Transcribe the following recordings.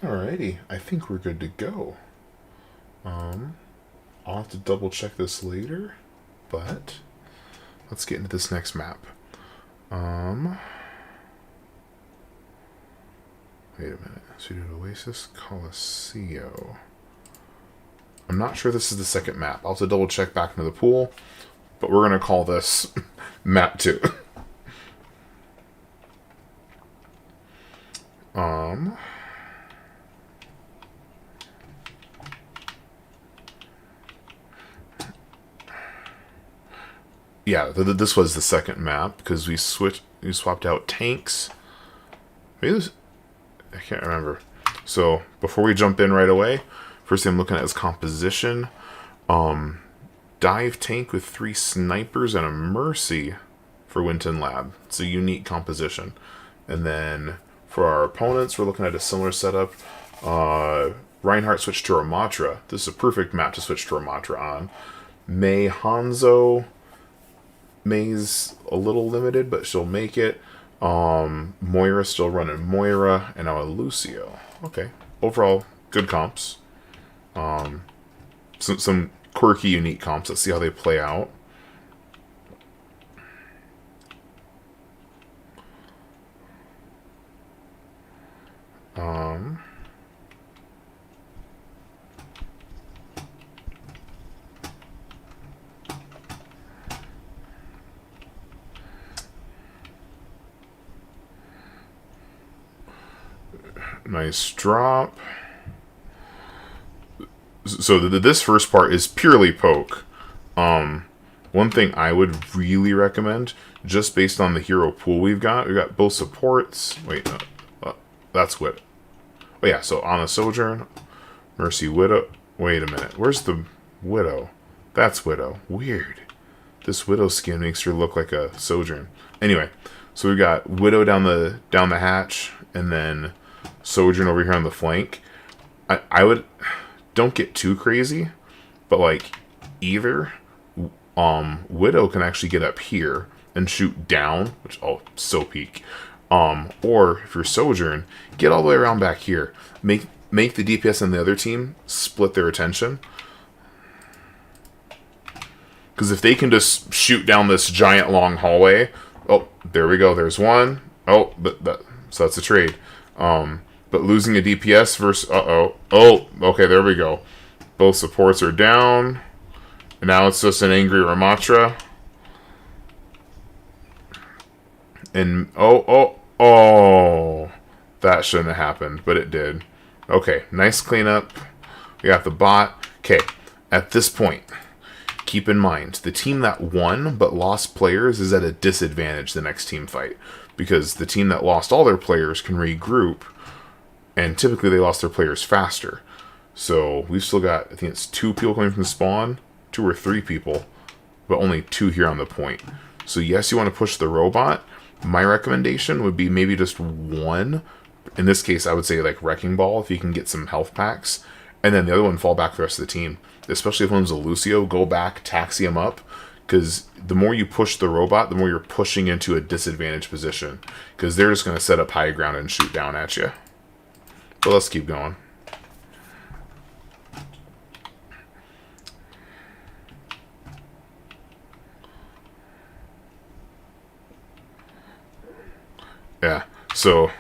Alrighty, I think we're good to go. I'll have to double check this later, but let's get into this next map. Wait a minute. So we did Oasis Coliseum. I'm not sure this is the second map. I'll have to double check back into the pool, but we're going to call this map 2. Yeah, this was the second map because we swapped out tanks. Maybe this, I can't remember. So before we jump in right away, first thing I'm looking at is composition. Dive tank with 3 snipers and a mercy for Winton Lab. It's a unique composition. And then for our opponents, we're looking at a similar setup. Reinhardt switched to Ramatra. This is a perfect map to switch to Ramatra on. May Hanzo. May's a little limited, but she'll make it. Moira still running Moira, and now a Lucio. Okay. Overall, good comps. Some quirky, unique comps. Let's see how they play out. Nice drop. So this first part is purely poke. One thing I would really recommend, just based on the hero pool we've got both supports. Wait, no, that's Widow. Oh yeah, so on a Sojourn, Mercy, Widow. Wait a minute, where's the Widow? That's Widow. Weird. This Widow skin makes her look like a Sojourn. Anyway, so we got Widow down the hatch, and then Sojourn over here on the flank. I would don't get too crazy, but like either Widow can actually get up here and shoot down, which so peak. Or if you're Sojourn, get all the way around back here. Make the DPS on the other team split their attention. Because if they can just shoot down this giant long hallway, oh, there we go. There's one. Oh, so that's a trade. But losing a DPS versus... Oh, okay, there we go. Both supports are down. And now it's just an angry Ramatra. And... Oh. That shouldn't have happened, but it did. Okay, nice cleanup. We got the bot. Okay, at this point, keep in mind, the team that won but lost players is at a disadvantage the next team fight. Because the team that lost all their players can regroup, and typically they lost their players faster. So we've still got, I think it's 2 people coming from the spawn, 2 or 3 people, but only 2 here on the point. So yes, you want to push the robot. My recommendation would be maybe just 1. In this case, I would say like Wrecking Ball, if you can get some health packs. And then the other one, fall back the rest of the team. Especially if one's a Lucio, go back, taxi him up. Because the more you push the robot, the more you're pushing into a disadvantaged position. Because they're just going to set up high ground and shoot down at you. But let's keep going. Yeah, so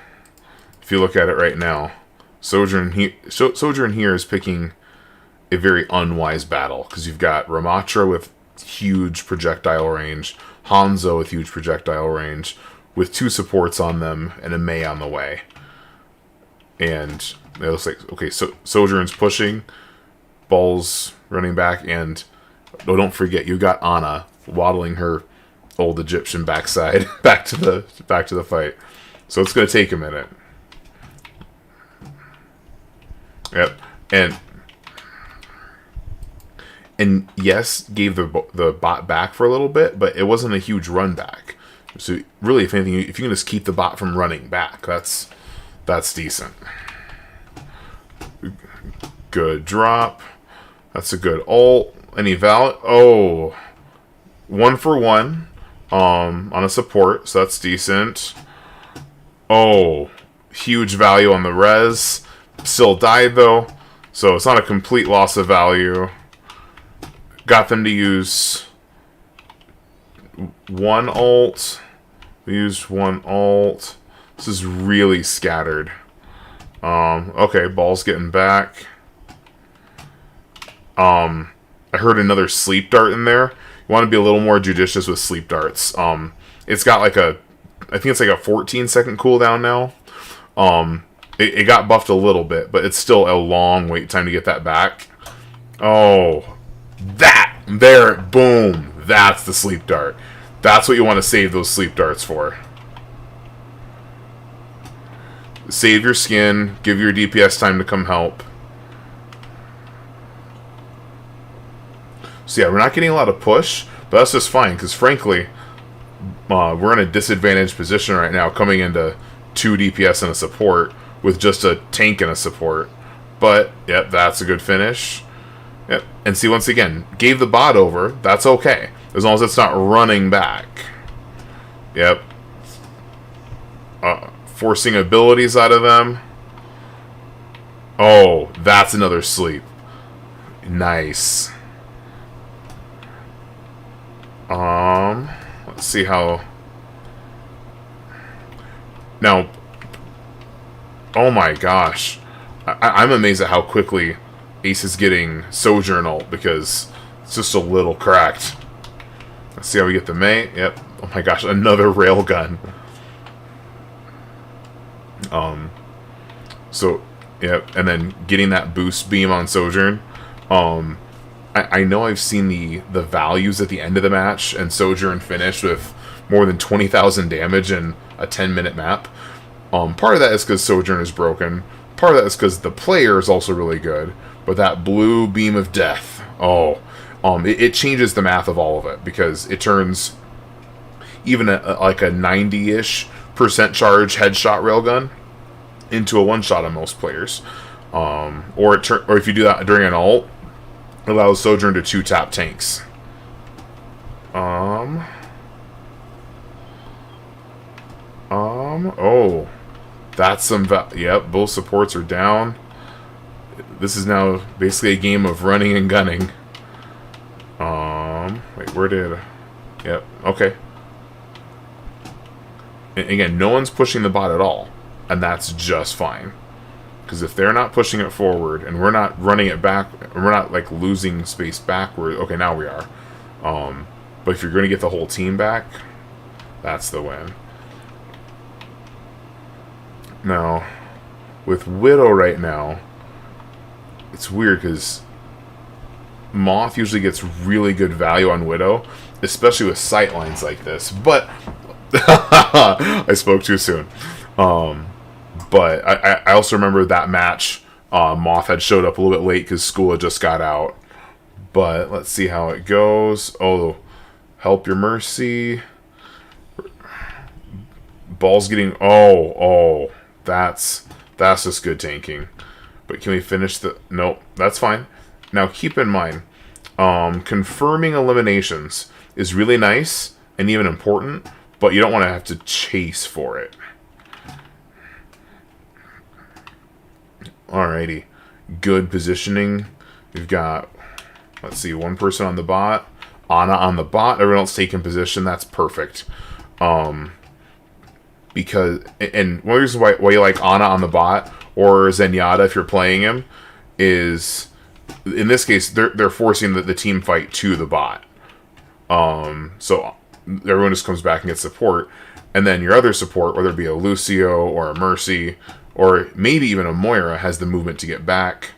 if you look at it right now, Sojourn here is picking a very unwise battle. Because you've got Ramatra with huge projectile range, Hanzo with huge projectile range, with 2 supports on them and a Mei on the way. And it looks like, okay, so Sojourn's pushing, Ball's running back, and don't forget, you got Ana waddling her old Egyptian backside back to the fight. So it's going to take a minute. Yep, and yes, gave the bot back for a little bit, but it wasn't a huge run back. So really, if anything, if you can just keep the bot from running back, that's decent. Good drop. That's a good ult. Any valid? Oh, 1 for 1 on a support, so that's decent. Oh, huge value on the res. Still died, though. So it's not a complete loss of value. Got them to use one ult. We used one ult. This is really scattered. Okay, ball's getting back. I heard another sleep dart in there. You want to be a little more judicious with sleep darts. It's got like I think it's like a 14-second cooldown now. It got buffed a little bit, but it's still a long wait time to get that back. Oh, boom. That's the sleep dart. That's what you want to save those sleep darts for. Save your skin, give your DPS time to come help. So yeah, we're not getting a lot of push, but that's just fine, because frankly, we're in a disadvantaged position right now, coming into 2 DPS and a support, with just a tank and a support. But, yep, that's a good finish. Yep, and see, once again, gave the bot over, that's okay, as long as it's not running back. Yep. Forcing abilities out of them. Oh, that's another sleep. Nice. Let's see how... Now, oh my gosh. I'm amazed at how quickly Ace is getting Sojourn ult, because it's just a little cracked. Let's see how we get the May. Yep. Oh my gosh, another railgun. So, yep, and then getting that boost beam on Sojourn. I know I've seen the values at the end of the match, and Sojourn finished with more than 20,000 damage in a 10-minute map. Part of that is because Sojourn is broken. Part of that is because the player is also really good. But that blue beam of death, it changes the math of all of it, because it turns even like a 90-ish% charge headshot railgun into a one-shot on most players. Or if you do that during an ult, it allows Sojourn to 2-tap tanks. Oh, that's some yep, both supports are down. This is now basically a game of running and gunning. Wait, where did... Yep, okay. And again, no one's pushing the bot at all, and that's just fine. Because if they're not pushing it forward, and we're not running it back, and we're not, like, losing space backward... Okay, now we are. But if you're going to get the whole team back, that's the win. Now, with Widow right now, it's weird because Moth usually gets really good value on Widow, especially with sight lines like this. But I spoke too soon. But I also remember that match. Moth had showed up a little bit late because school had just got out. But let's see how it goes. Oh, help your mercy. Ball's getting... Oh. That's just good tanking. But can we finish the... Nope, that's fine. Now, keep in mind, confirming eliminations is really nice and even important, but you don't want to have to chase for it. Alrighty. Good positioning. We've got, let's see, one person on the bot. Ana on the bot. Everyone else taking position. That's perfect. Because, and one of the reasons why you like Ana on the bot, or Zenyatta if you're playing him, is, in this case, they're forcing the team fight to the bot. So everyone just comes back and gets support. And then your other support, whether it be a Lucio or a Mercy, or maybe even a Moira, has the movement to get back.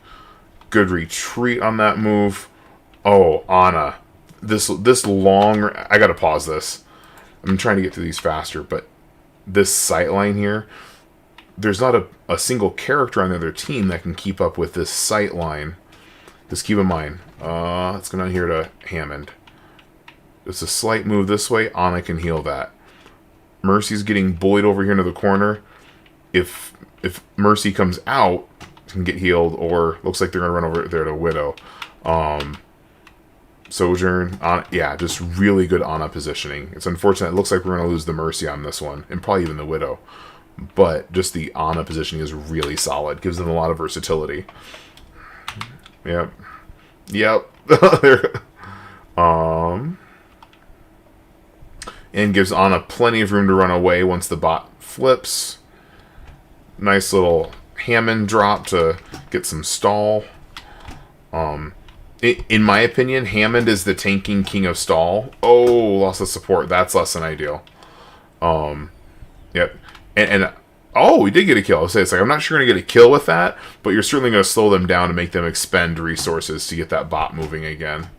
Good retreat on that move. Oh, Ana. This long... I gotta pause this. I'm trying to get through these faster, but this sight line here, there's not a single character on the other team that can keep up with this sight line. Just keep in mind. Let's go down here to Hammond. It's a slight move this way. Ana can heal that. Mercy's getting bullied over here into the corner. If Mercy comes out, can get healed, or looks like they're going to run over there to Widow. Sojourn, yeah, just really good Ana positioning. It's unfortunate. It looks like we're going to lose the Mercy on this one, and probably even the Widow. but just the Ana positioning is really solid. Gives them a lot of versatility. Yep. And gives Ana plenty of room to run away once the bot flips. Nice little Hammond drop to get some stall. In my opinion, Hammond is the tanking king of stall. Oh, loss of support. That's less than ideal. Yep. And oh, we did get a kill. I'll say it's like I'm not sure you're gonna get a kill with that, but you're certainly gonna slow them down to make them expend resources to get that bot moving again.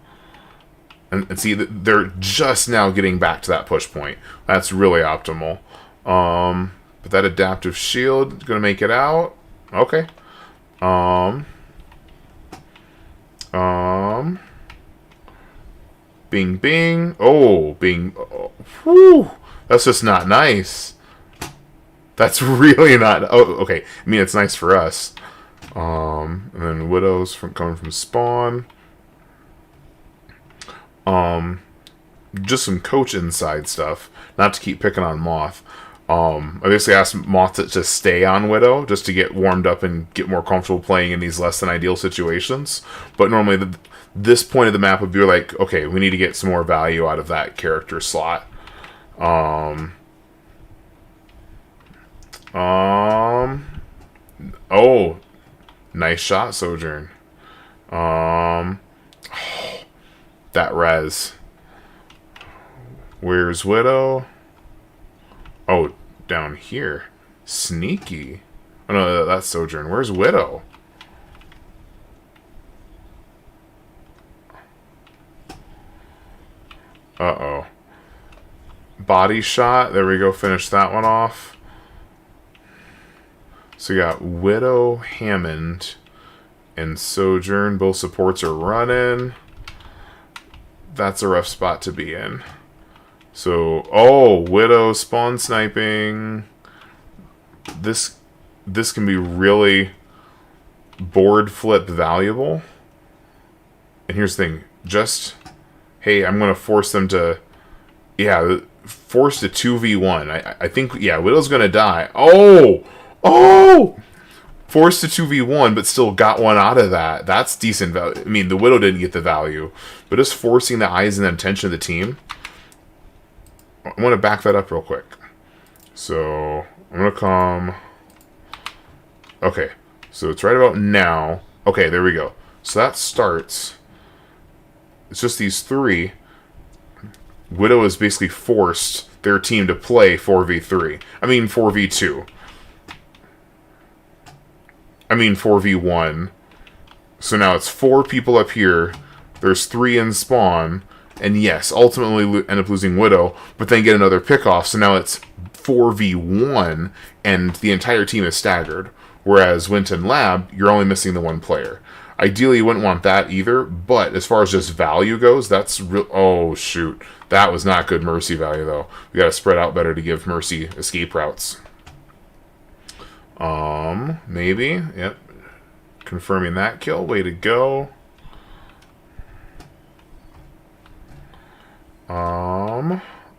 And see, they're just now getting back to that push point. That's really optimal. But that adaptive shield is gonna make it out. Okay. Bing, bing. Oh, bing. Oh, whew. That's just not nice. That's really not... Oh, okay. I mean, it's nice for us. And then Widows coming from spawn. Just some coach inside stuff. Not to keep picking on Moth. I basically asked Moth to stay on Widow just to get warmed up and get more comfortable playing in these less than ideal situations. But normally this point of the map would be like, okay, we need to get some more value out of that character slot. Oh, nice shot, Sojourn. That res. Where's Widow? Oh, down here. Sneaky. Oh no, that's Sojourn. Where's Widow? Uh-oh. Body shot. There we go. Finish that one off. So you got Widow, Hammond, and Sojourn. Both supports are running. That's a rough spot to be in. So, oh, Widow spawn sniping. This can be really board flip valuable. And here's the thing. Just, hey, I'm going to force them to, yeah, force to 2v1. I think, yeah, Widow's going to die. Oh! Oh! Forced to 2v1, but still got one out of that. That's decent value. I mean, the Widow didn't get the value, but just forcing the eyes and attention of the team. I want to back that up real quick. So, I'm going to come... Okay, so it's right about now. Okay, there we go. So that starts... It's just these three. Widow has basically forced their team to play 4v3. I mean 4v2. I mean 4v1. So now it's 4 people up here. There's 3 in spawn. And yes, ultimately end up losing Widow, but then get another pick-off. So now it's 4v1, and the entire team is staggered. Whereas Winton Lab, you're only missing the one player. Ideally, you wouldn't want that either, but as far as just value goes, that's real. Oh, shoot. That was not good Mercy value, though. We got to spread out better to give Mercy escape routes. Maybe. Yep. Confirming that kill. Way to go.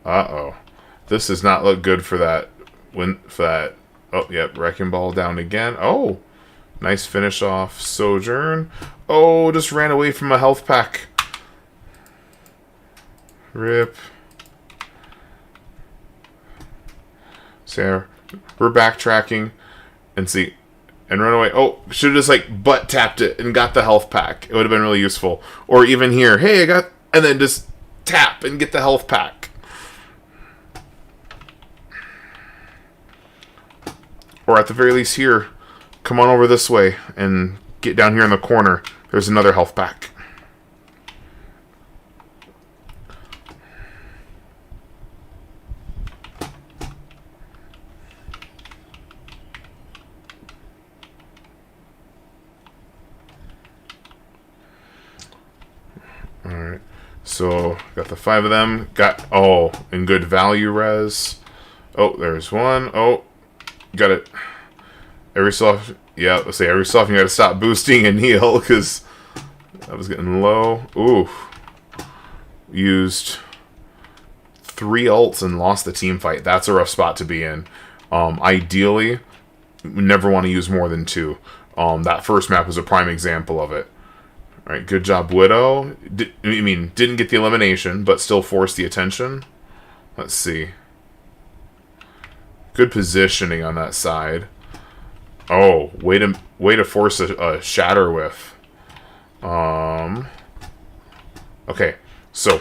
Uh-oh. This does not look good for that. Oh, yep. Wrecking Ball down again. Oh. Nice finish off Sojourn. Oh, just ran away from a health pack. Rip. So we're backtracking and see and run away. Oh, should have just like butt tapped it and got the health pack. It would have been really useful. Or even here, hey, I got, and then just tap and get the health pack. Or at the very least here, come on over this way and get down here in the corner. There's another health pack. Alright. So, got the 5 of them. Got, oh, in good value res. Oh, there's one. Oh, got it. Every so often, yeah, let's say every so often you gotta stop boosting and heal because that was getting low. Ooh. Used 3 ults and lost the team fight. That's a rough spot to be in. Ideally, we never want to use more than 2. That first map was a prime example of it. All right, good job, Widow. Didn't get the elimination, but still forced the attention. Let's see. Good positioning on that side. Oh, way to force a shatter whiff. Okay, so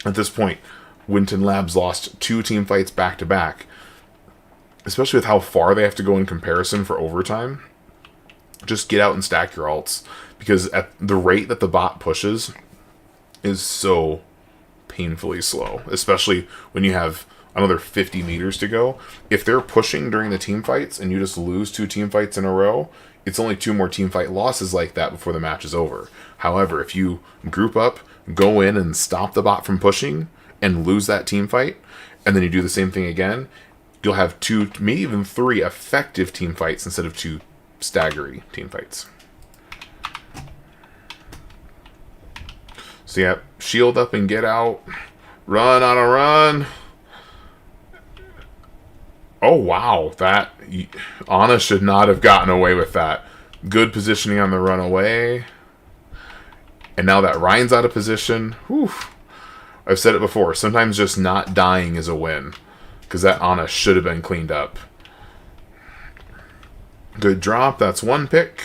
at this point, Winton Labs lost 2 team fights back to back. Especially with how far they have to go in comparison for overtime. Just get out and stack your alts. Because at the rate that the bot pushes is so painfully slow. Especially when you have another 50 meters to go. If they're pushing during the team fights and you just lose 2 team fights in a row, it's only 2 more team fight losses like that before the match is over. However, if you group up, go in and stop the bot from pushing and lose that team fight, and then you do the same thing again, you'll have 2, maybe even 3 effective team fights instead of 2 staggery team fights. So yeah, shield up and get out. Run on a run. Oh wow, that Ana should not have gotten away with that. Good positioning on the run away. And now that Ryan's out of position, whew, I've said it before, sometimes just not dying is a win. Because that Ana should have been cleaned up. Good drop, that's 1 pick.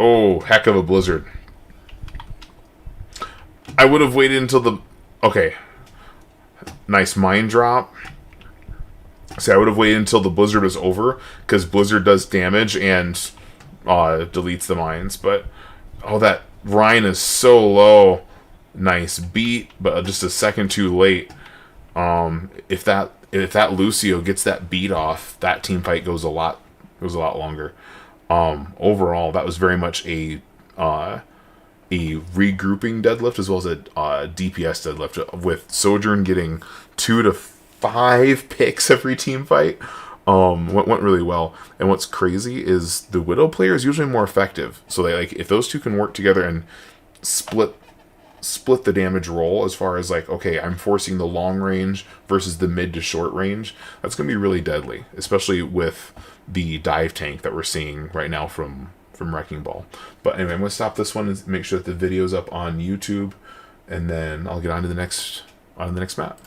Oh, heck of a blizzard. I would have waited until the... Okay. Nice mine drop. See, I would have waited until the blizzard was over, because blizzard does damage and deletes the mines. But, oh, that Ryan is so low. Nice beat, but just a second too late. If that Lucio gets that beat off, that team fight goes a lot longer. Overall, that was very much a regrouping deadlift as well as a DPS deadlift, with Sojourn getting 2 to 5 picks every team fight. Went really well. And what's crazy is the Widow player is usually more effective. So they, like, if those two can work together and split the damage roll, as far as like, okay, I'm forcing the long range versus the mid to short range, that's going to be really deadly, especially with the dive tank that we're seeing right now from Wrecking Ball. But anyway, I'm going to stop this one and make sure that the video's up on YouTube, and then I'll get on to the next map.